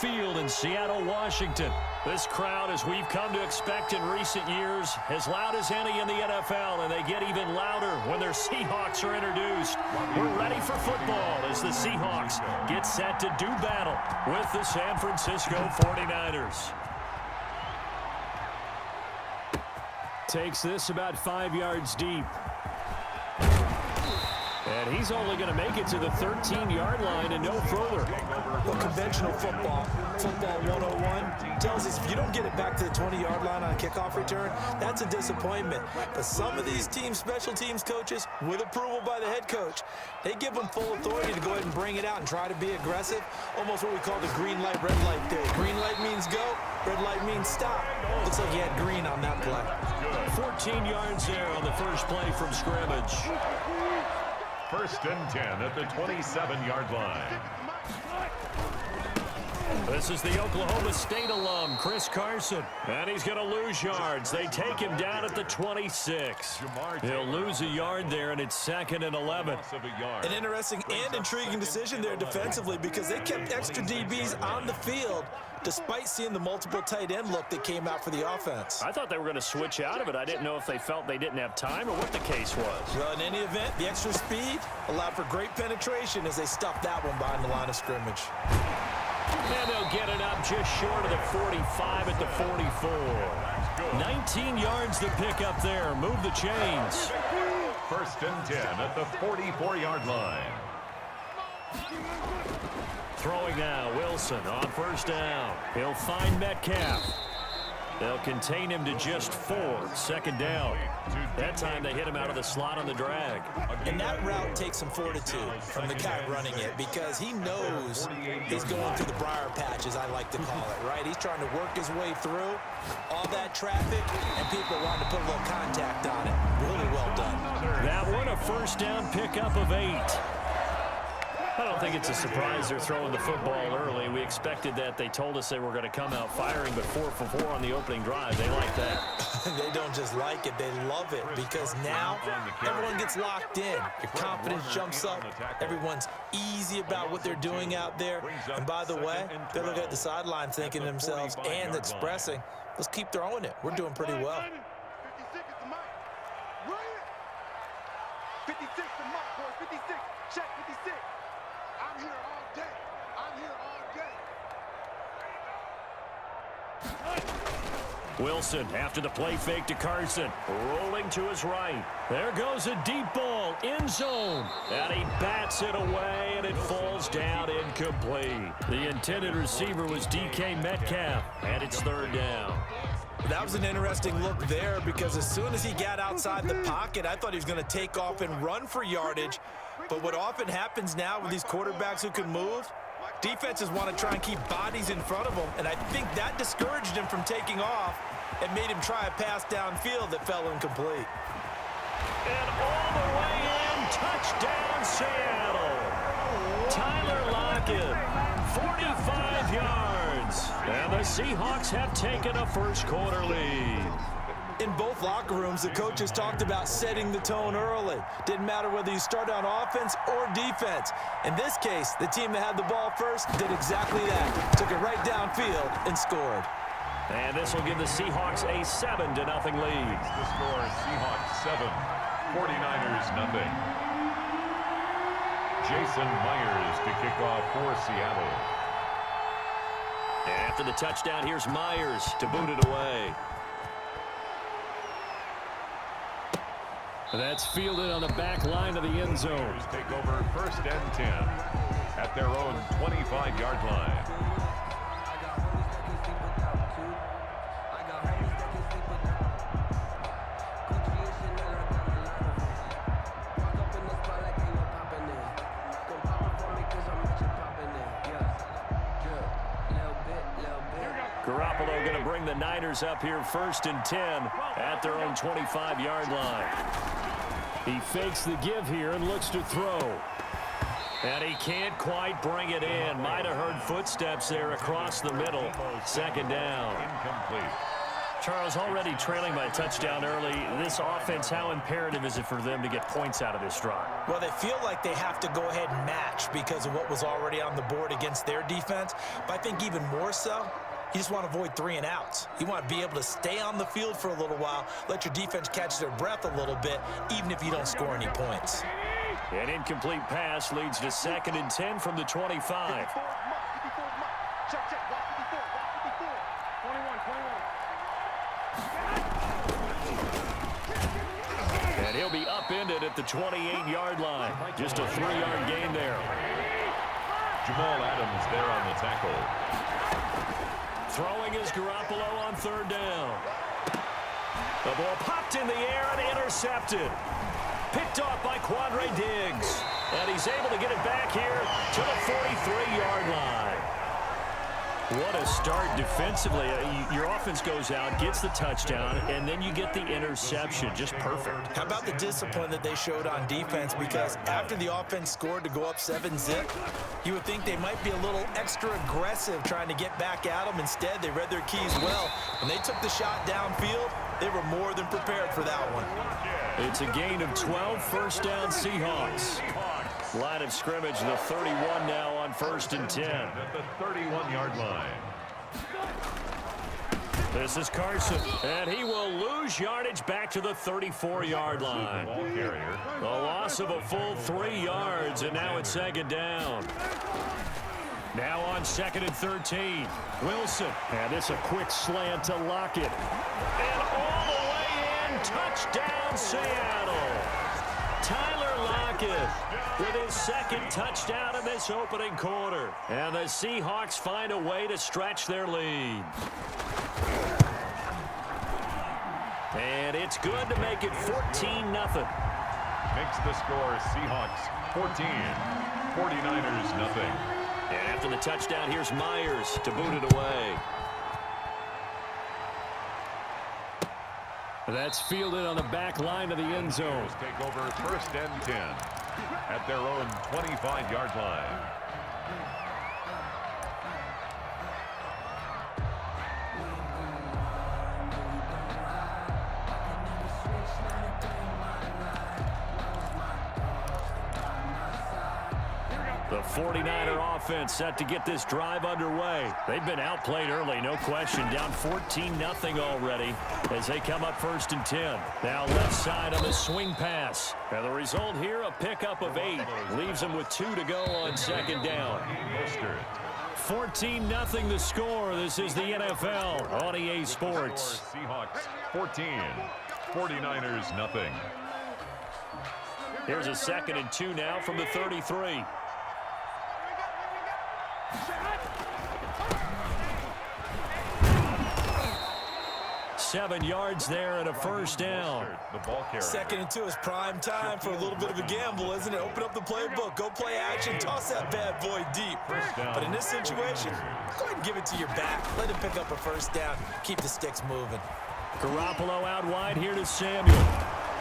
Field in Seattle, Washington. This crowd, as we've come to expect in recent years, as loud as any in the NFL, and they get even louder when their Seahawks are introduced. We're ready for football as the Seahawks get set to do battle with the San Francisco 49ers. Takes this about 5 yards deep. And he's only going to make it to the 13-yard line and no further. Well, conventional football 101, tells us if you don't get it back to the 20-yard line on a kickoff return, that's a disappointment. But some of these team special teams coaches, with approval by the head coach, they give them full authority to go ahead and bring it out and try to be aggressive, almost what we call the green light, red light day. Green light means go, red light means stop. Looks like he had green on that play. 14 yards there on the first play from scrimmage. First and 10 at the 27-yard line. This is the Oklahoma State alum, Chris Carson. And he's going to lose yards. They take him down at the 26. He'll lose a yard there, and it's 2nd and 11. An interesting and intriguing decision there defensively because they kept extra DBs on the field despite seeing the multiple tight end look that came out for the offense. I thought they were going to switch out of it. I didn't know if they felt they didn't have time or what the case was. Well, in any event, the extra speed allowed for great penetration as they stuffed that one behind the line of scrimmage. And they'll get it up just short of the 45 at the 44. 19 yards to pick up there. Move the chains. First and 10 at the 44-yard line. Throwing now, Wilson on first down. He'll find Metcalf. They'll contain him to just 4. 2nd down. That time they hit him out of the slot on the drag. And that route takes some fortitude from the guy running it because he knows he's going through the briar patch, as I like to call it, right? He's trying to work his way through all that traffic, and people wanting to put a little contact on it. Really well done. That one, a first down pickup of 8. I don't think it's a surprise they're throwing the football early. We expected that. They told us they were going to come out firing, but 4 for 4 on the opening drive. They like that. They don't just like it, they love it because now everyone gets locked in. Your confidence jumps up. Everyone's easy about what they're doing out there. And by the way, they look at the sideline thinking to themselves and expressing, let's keep throwing it. We're doing pretty well. 56 to Mark, boys. 56. Check 56. I'm here all day. I'm here all day. Wilson after the play fake to Carson. Rolling to his right. There goes a deep ball. End zone. And he bats it away, and it falls down incomplete. The intended receiver was DK Metcalf, and it's 3rd down. That was an interesting look there because as soon as he got outside the pocket, I thought he was going to take off and run for yardage. But what often happens now with these quarterbacks who can move, defenses want to try and keep bodies in front of them, and I think that discouraged him from taking off and made him try a pass downfield that fell incomplete. And all the way in, touchdown Seattle. Tyler Lockett, 45 yards. And the Seahawks have taken a first-quarter lead. In both locker rooms, the coaches talked about setting the tone early. Didn't matter whether you start on offense or defense. In this case, the team that had the ball first did exactly that. Took it right downfield and scored. And this will give the Seahawks a 7-0 lead. The score, Seahawks 7, 49ers 0. Jason Myers to kick off for Seattle. After the touchdown, here's Myers to boot it away. That's fielded on the back line of the end zone. Take over first and 10 at their own 25-yard line. Garoppolo going to bring the Niners up here 1st and 10 at their own 25-yard line. He fakes the give here and looks to throw. And he can't quite bring it in. Might have heard footsteps there across the middle. 2nd down. Incomplete. Charles, already trailing by a touchdown early. This offense, how imperative is it for them to get points out of this drive? Well, they feel like they have to go ahead and match because of what was already on the board against their defense. But I think even more so, you just want to avoid 3 and outs. You want to be able to stay on the field for a little while, let your defense catch their breath a little bit, even if you don't score any points. An incomplete pass leads to 2nd and 10 from the 25. And he'll be upended at the 28-yard line. Just a 3-yard gain there. Jamal Adams there on the tackle. Throwing is Garoppolo on 3rd down. The ball popped in the air and intercepted. Picked off by Quandre Diggs. And he's able to get it back here to the 43-yard line. What a start defensively. Your offense goes out, gets the touchdown, and then you get the interception. Just perfect. How about the discipline that they showed on defense? Because after the offense scored to go up 7-zip, you would think they might be a little extra aggressive trying to get back at them. Instead, they read their keys well. When they took the shot downfield, they were more than prepared for that one. It's a gain of 12, 1st down Seahawks. Line of scrimmage, the 31 now on 1st and 10. At the 31-yard line. This is Carson, and he will lose yardage back to the 34-yard line. Ball carrier. A loss of a full 3 yards, and now it's 2nd down. Now on 2nd and 13. Wilson, and it's a quick slant to Lockett. And all the way in, touchdown Seattle. Tyler Lockett with his 2nd touchdown in this opening quarter. And the Seahawks find a way to stretch their lead. And it's good to make it 14-0. Makes the score Seahawks 14, 49ers nothing. And after the touchdown, here's Myers to boot it away. That's fielded on the back line of the end zone. Take over 1st and 10 at their own 25-yard line. The 49er offense set to get this drive underway. They've been outplayed early, no question. Down 14-0 already as they come up 1st and 10. Now left side on the swing pass. And the result here, a pickup of 8. Leaves them with 2 to go on 2nd down. 14-0 the score. This is the NFL on EA Sports. Seahawks 14, 49ers nothing. Here's a 2nd and 2 now from the 33. 7 yards there and a 1st down. The ball carrier. 2nd and 2 is prime time for a little bit of a gamble, isn't it? Open up the playbook, go play action, toss that bad boy deep. But in this situation, go ahead and give it to your back. Let him pick up a 1st down. Keep the sticks moving. Garoppolo out wide here to Samuel.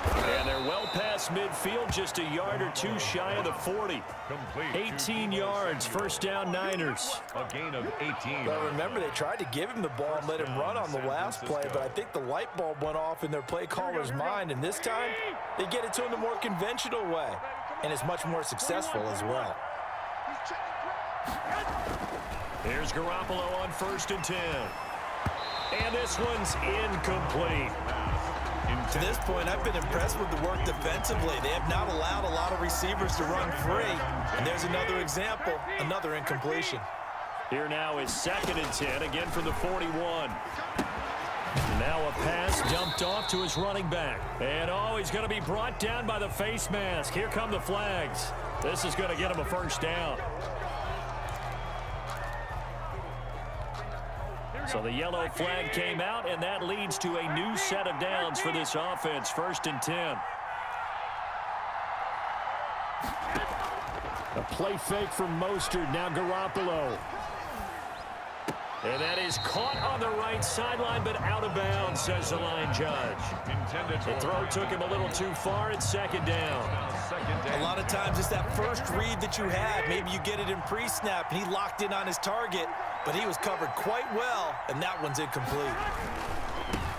And they're well past midfield, just a yard or 2 shy of the 40. Complete. 18 yards, 1st down Niners. A gain of 18. Well, remember, they tried to give him the ball and let him run on the last play, but I think the light bulb went off in their play caller's mind, and this time they get it to him the more conventional way, and it's much more successful as well. Here's Garoppolo on 1st and 10. And this one's incomplete. To this point, I've been impressed with the work defensively. They have not allowed a lot of receivers to run free. And there's another example, another incompletion. Here now is 2nd and 10, again for the 41. Now a pass dumped off to his running back. And oh, he's going to be brought down by the face mask. Here come the flags. This is going to get him a 1st down. So the yellow flag came out, and that leads to a new set of downs for this offense. 1st and 10. A play fake from Mostert. Now Garoppolo. And that is caught on the right sideline, but out of bounds, says the line judge. The throw took him a little too far. It's 2nd down. A lot of times it's that first read that you had. Maybe you get it in pre-snap, and he locked in on his target, but he was covered quite well, and that one's incomplete.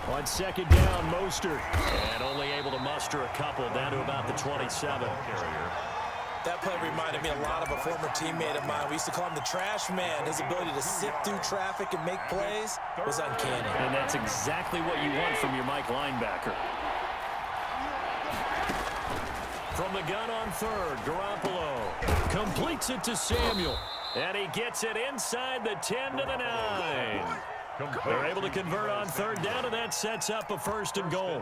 On second down, Mostert. And only able to muster a couple down to about the 27. That play reminded me a lot of a former teammate of mine. We used to call him the trash man. His ability to sift through traffic and make plays was uncanny. And that's exactly what you want from your Mike linebacker. From the gun on third, Garoppolo completes it to Samuel. And he gets it inside the 10 to the 9. They're able to convert on third down, and that sets up a first and goal.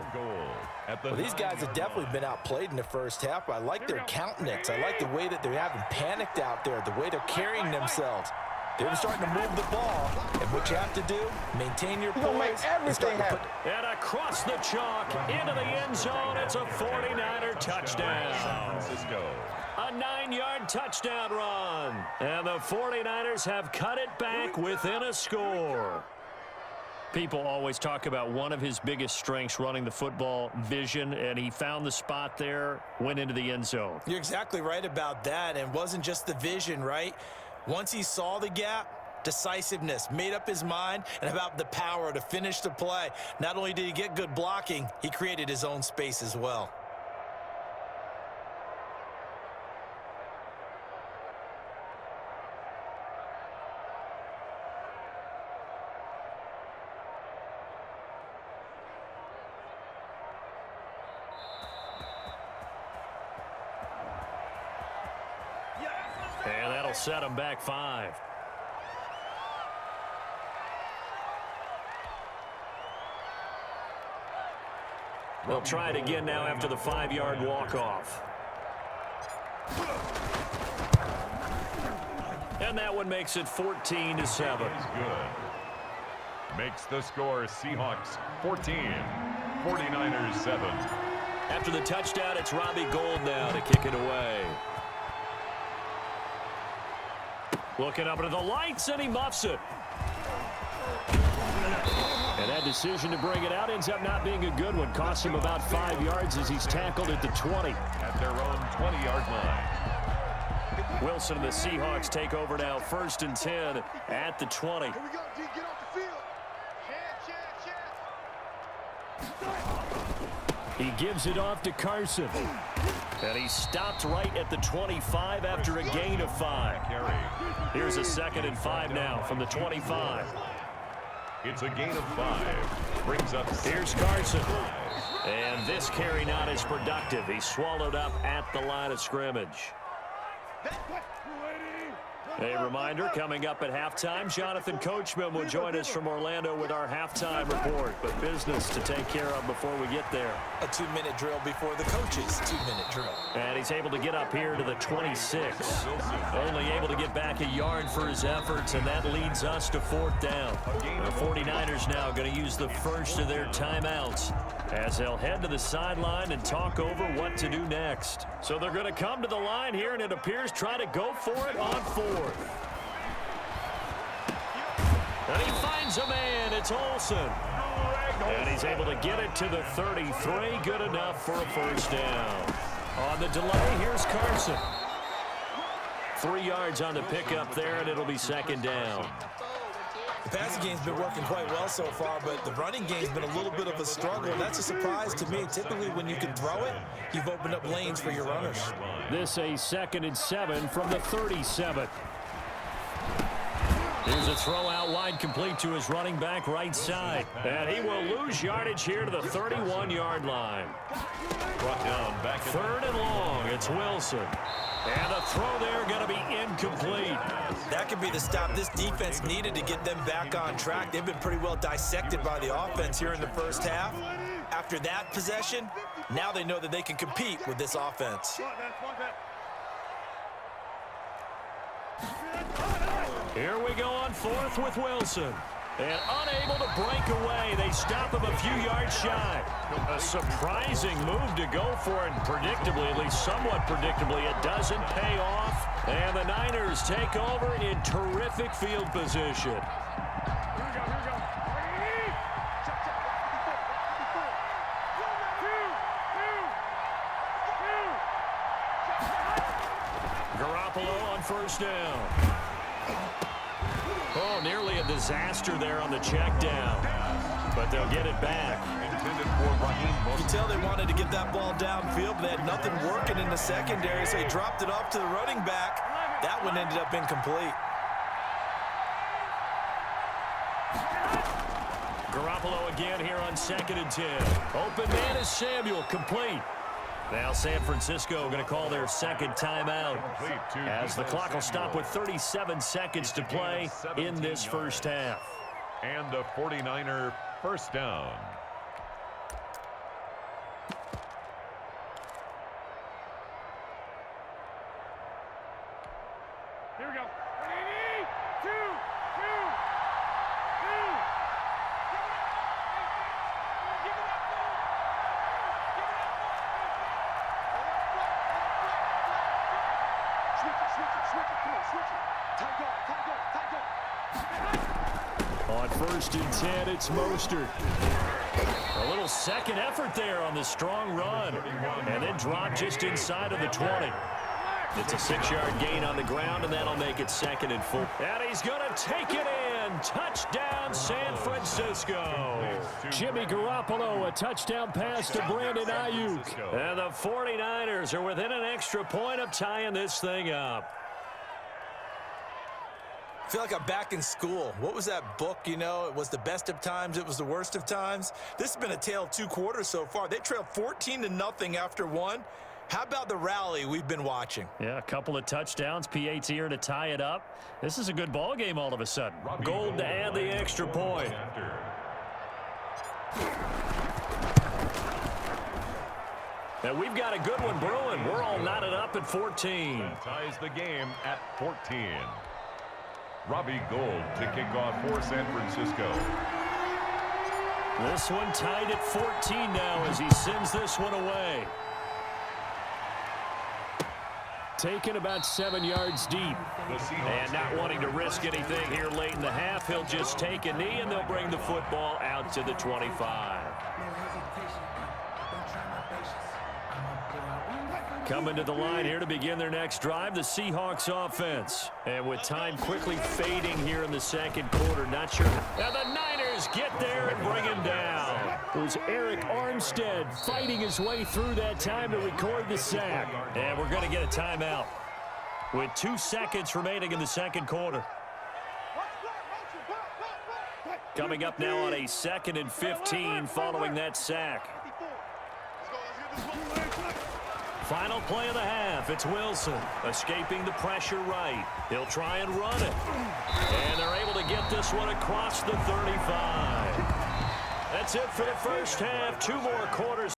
Well, these guys have definitely been outplayed in the first half. I like their countenance. I like the way that they haven't panicked out there, the way they're carrying themselves. They're starting to move the ball, and what you have to do, maintain your poise. And across the chalk, into the end zone, it's a 49er touchdown. A 9-yard touchdown run. And the 49ers have cut it back within a score. People always talk about one of his biggest strengths running the football, vision, and he found the spot there, went into the end zone. You're exactly right about that, and it wasn't just the vision, right? Once he saw the gap, decisiveness, made up his mind, and about the power to finish the play. Not only did he get good blocking, he created his own space as well. And that'll set him back 5. They'll try it again now after the 5-yard walk-off. And that one makes it 14-7. Good. Makes the score Seahawks 14, 49ers 7. After the touchdown, it's Robbie Gould now to kick it away. Looking up into the lights, and he muffs it. And that decision to bring it out ends up not being a good one. Costs him about 5 yards as he's tackled at the 20. At their own 20-yard line. Wilson and the Seahawks take over now, 1st and 10 at the 20. Here we go, D. Get off the field. He gives it off to Carson. And he stopped right at the 25 after a gain of 5. Here's a 2nd and 5 now from the 25. It's a gain of 5. Brings up. Here's Carson. And this carry not as productive. He's swallowed up at the line of scrimmage. A reminder, coming up at halftime, Jonathan Coachman will join us from Orlando with our halftime report. But business to take care of before we get there. A 2-minute drill before the coach's 2-minute drill. And he's able to get up here to the 26. Only able to get back a yard for his efforts, and that leads us to 4th down. The 49ers now going to use the first of their timeouts as they'll head to the sideline and talk over what to do next. So they're going to come to the line here, and it appears try to go for it on 4th. And he finds a man. It's Olsen. And he's able to get it to the 33. Good enough for a 1st down. On the delay, here's Carson. 3 yards on the pickup there, and it'll be 2nd down. The passing game's been working quite well so far, but the running game's been a little bit of a struggle. That's a surprise to me. Typically, when you can throw it, you've opened up lanes for your runners. This a 2nd and 7 from the 37. Here's a throw out wide, complete to his running back right side. And he will lose yardage here to the 31-yard line. Brought down back. 3rd and long. It's Wilson. And the throw there going to be incomplete. That could be the stop this defense needed to get them back on track. They've been pretty well dissected by the offense here in the first half. After that possession, now they know that they can compete with this offense. Here we go on 4th with Wilson. And unable to break away. They stop him a few yards shy. A surprising move to go for it. Predictably, at least somewhat predictably, it doesn't pay off. And the Niners take over in terrific field position. Garoppolo on 1st down. Oh, nearly a disaster there on the check down. But they'll get it back. You can tell they wanted to get that ball downfield, but they had nothing working in the secondary, so they dropped it off to the running back. That one ended up incomplete. Garoppolo again here on 2nd and 10. Open man is Samuel, complete. Now San Francisco going to call their second timeout as the clock will stop with 37 seconds to play in this first half. And the 49er first down. Here we go. 2, 2, 2. Give it up. Switch it. Come on, switch it. Tight go. On 1st and 10, it's Mostert. A little second effort there on the strong run. And then drop just inside of the 20. It's a 6-yard gain on the ground, and that'll make it 2nd and 4. And he's going to take it in. Touchdown, San Francisco. Jimmy Garoppolo, a touchdown pass to Brandon Ayuk. And the 49ers are within an extra point of tying this thing up. I feel like I'm back in school. What was that book, you know? It was the best of times. It was the worst of times. This has been a tale of 2 quarters so far. They trailed 14-0 after 1. How about the rally we've been watching? Yeah, a couple of touchdowns. P.A.'s here to tie it up. This is a good ball game all of a sudden. Gold to add the extra point. And we've got a good one brewing. We're all knotted up at 14. That ties the game at 14. Robbie Gould to kick off for San Francisco. This one tied at 14 now as he sends this one away. Taken about 7 yards deep. And not wanting to risk anything here late in the half, he'll just take a knee and they'll bring the football out to the 25. Coming to the line here to begin their next drive, the Seahawks offense. And with time quickly fading here in the second quarter, not sure. And the Niners get there and bring him down. It was Eric Armstead fighting his way through that time to record the sack. And we're going to get a timeout with 2 seconds remaining in the second quarter. Coming up now on a 2nd and 15 following that sack. Final play of the half. It's Wilson escaping the pressure right. He'll try and run it. And they're able to get this one across the 35. That's it for the first half. 2 more quarters.